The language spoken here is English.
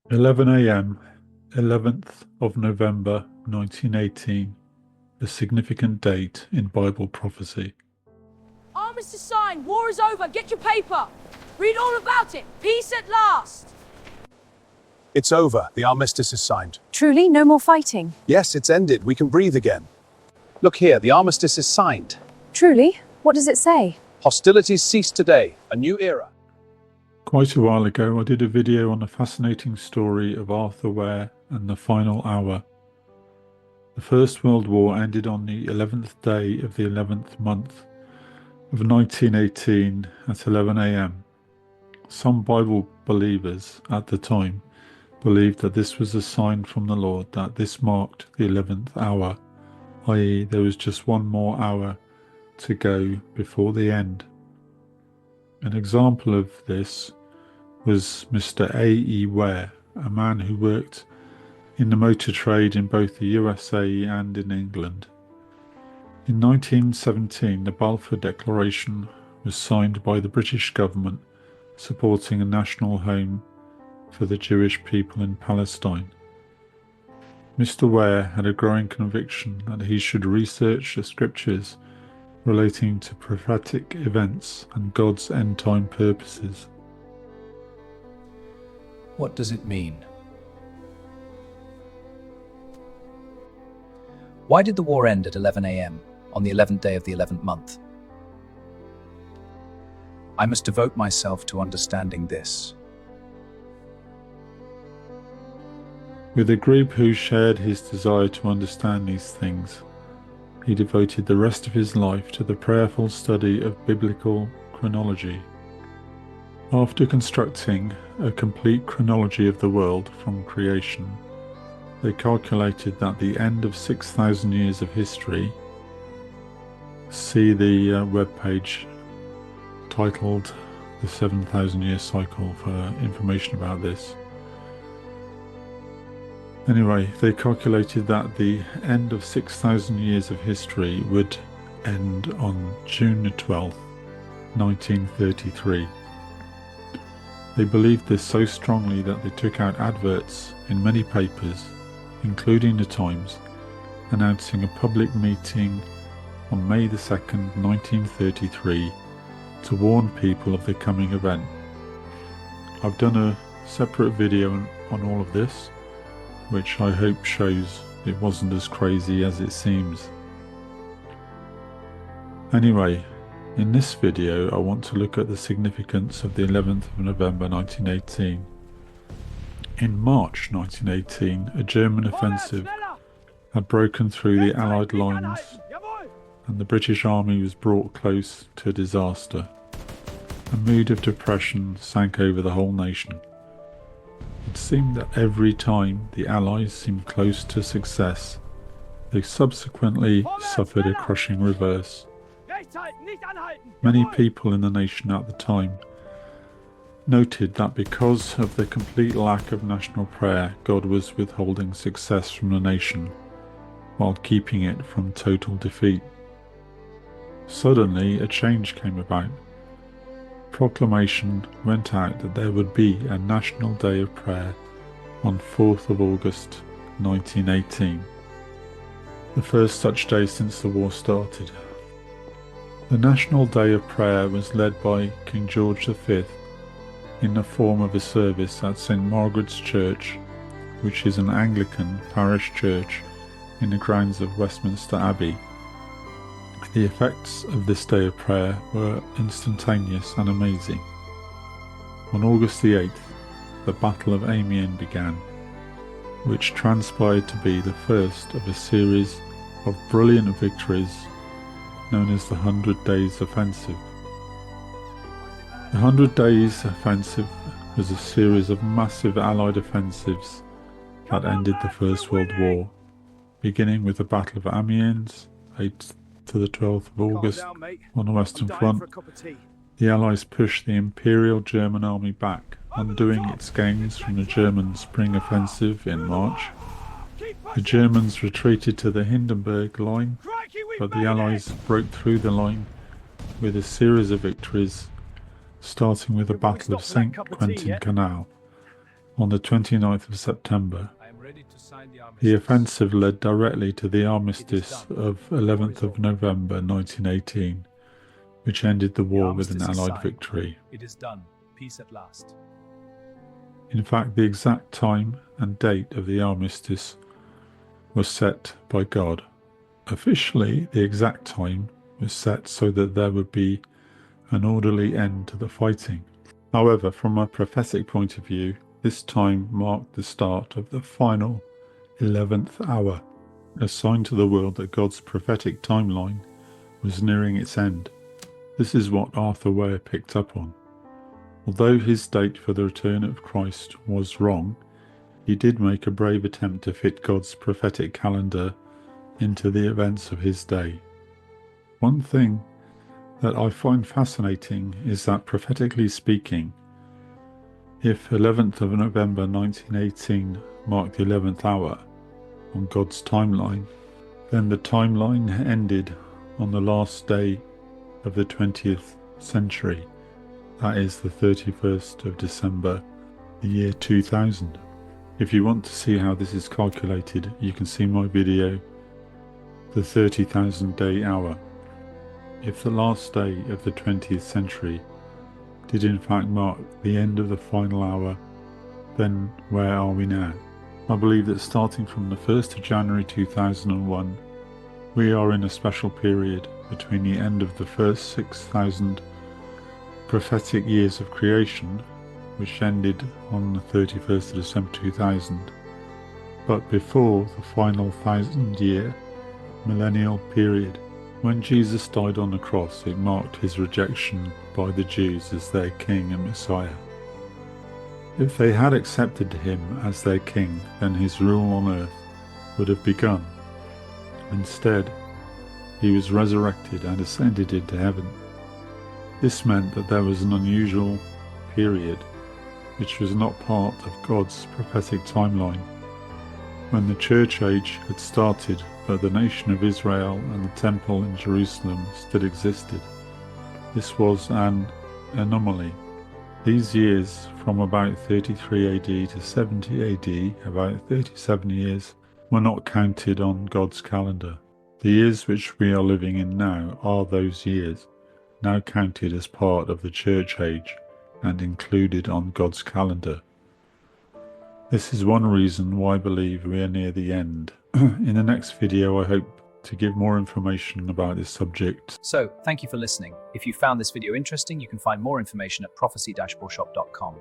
11 a.m., 11th of November 1918, a significant date in Bible prophecy. Armistice signed. War is over. Get your paper. Read all about it. Peace at last. It's over. The armistice is signed. Truly, no more fighting. Yes, it's ended. We can breathe again. Look here, the armistice is signed. Truly? What does it say? Hostilities cease today. A new era. Quite a while ago, I did a video on the fascinating story of Arthur Ware and the final hour. The First World War ended on the 11th day of the 11th month of 1918 at 11 a.m. Some Bible believers at the time believed that this was a sign from the Lord that this marked the 11th hour, i.e. there was just one more hour to go before the end. An example of this was Mr A.E Ware, a man who worked in the motor trade in both the USA and in England. In 1917, the Balfour Declaration was signed by the British government supporting a national home for the Jewish people in Palestine. Mr. Ware had a growing conviction that he should research the scriptures relating to prophetic events and God's end-time purposes. What does it mean? Why did the war end at 11 a.m. on the 11th day of the 11th month? I must devote myself to understanding this. With a group who shared his desire to understand these things, he devoted the rest of his life to the prayerful study of biblical chronology. After constructing a complete chronology of the world from creation, they calculated that the end of 6,000 years of history, see the webpage titled The 7,000 Year Cycle for information about this. Anyway, they calculated that the end of 6,000 years of history would end on June the 12th, 1933. They believed this so strongly that they took out adverts in many papers, including the Times, announcing a public meeting on May the 2nd, 1933, to warn people of the coming event. I've done a separate video on all of this, which I hope shows it wasn't as crazy as it seems. Anyway, in this video I want to look at the significance of the 11th of November 1918. In March 1918, a German offensive had broken through the Allied lines and the British Army was brought close to disaster. A mood of depression sank over the whole nation. It seemed that every time the Allies seemed close to success, they subsequently suffered a crushing reverse. Many people in the nation at the time noted that because of the complete lack of national prayer, God was withholding success from the nation while keeping it from total defeat. Suddenly, a change came about. Proclamation went out that there would be a National Day of Prayer on 4th of August 1918, the first such day since the war started. The National Day of Prayer was led by King George V in the form of a service at St Margaret's Church, which is an Anglican parish church in the grounds of Westminster Abbey. The effects of this day of prayer were instantaneous and amazing. On August the 8th, the Battle of Amiens began, which transpired to be the first of a series of brilliant victories known as the 100 Days Offensive. The 100 Days Offensive was a series of massive Allied offensives that ended the First World War, beginning with the Battle of Amiens, 8th to the 12th of August on the Western Front. The Allies pushed the Imperial German Army back, undoing its gains from the German Spring Offensive in March. The Germans retreated to the Hindenburg Line, but the Allies broke through the line with a series of victories, starting with the Battle of St. Quentin Canal On the 29th of September, I am ready to sign the armistice. the offensive led directly to the armistice of 11th of November 1918, which ended the war with an Allied victory. It is done. Peace at last. In fact, the exact time and date of the armistice was set by God. Officially, the exact time was set so that there would be an orderly end to the fighting. However, from a prophetic point of view, this time marked the start of the final 11th hour, a sign to the world that God's prophetic timeline was nearing its end. This is what Arthur Ware picked up on. Although his date for the return of Christ was wrong, he did make a brave attempt to fit God's prophetic calendar into the events of his day. One thing that I find fascinating is that, prophetically speaking, if 11th of November 1918 marked the 11th hour on God's timeline, then the timeline ended on the last day of the 20th century. That is the 31st of December, the year 2000. If you want to see how this is calculated, you can see my video, The 30,000 Day Hour. If the last day of the 20th century did in fact mark the end of the final hour, then where are we now? I believe that starting from the 1st of January 2001, we are in a special period between the end of the first 6,000 prophetic years of creation, which ended on the 31st of December 2000, but before the final 1,000-year millennial period. When Jesus died on the cross, it marked his rejection by the Jews as their king and Messiah. If they had accepted him as their king, then his rule on earth would have begun. Instead, he was resurrected and ascended into heaven. This meant that there was an unusual period which was not part of God's prophetic timeline, when the church age had started but the nation of Israel and the temple in Jerusalem still existed. This was an anomaly. These years, from about 33 AD to 70 AD, about 37 years, were not counted on God's calendar. The years which we are living in now are those years, now counted as part of the church age and included on God's calendar. This is one reason why I believe we are near the end. In the next video, I hope to give more information about this subject. So, thank you for listening. If you found this video interesting, you can find more information at prophecy-bookshop.com.